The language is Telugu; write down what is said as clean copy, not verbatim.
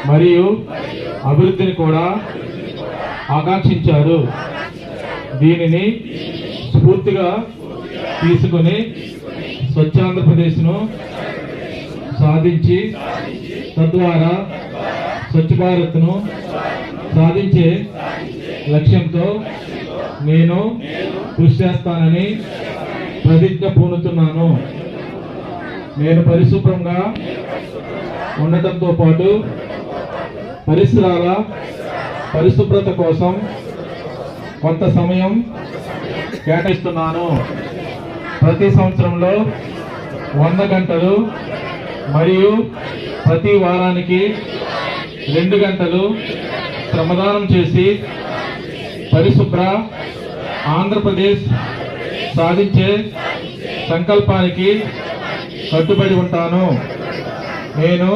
మరియు అభివృద్ధిని కూడా ఆకాంక్షించారు. దీనిని స్ఫూర్తిగా తీసుకుని స్వచ్ఛాంధ్రప్రదేశ్ను సాధించి తద్వారా స్వచ్ఛ భారత్ను సాధించే లక్ష్యంతో నేను కృషి చేస్తానని ప్రతిజ్ఞ పూనుతున్నాను. నేను పరిశుభ్రంగా ఉండటంతో పాటు పరిసరాల పరిశుభ్రత కోసం కొంత సమయం కేటాయిస్తున్నాను. ప్రతి సంవత్సరంలో 100 గంటలు మరియు ప్రతి వారానికి 2 గంటలు శ్రమదానం చేసి పరిశుభ్ర ఆంధ్రప్రదేశ్ సాధించే సంకల్పానికి కట్టుబడి ఉంటాను. నేను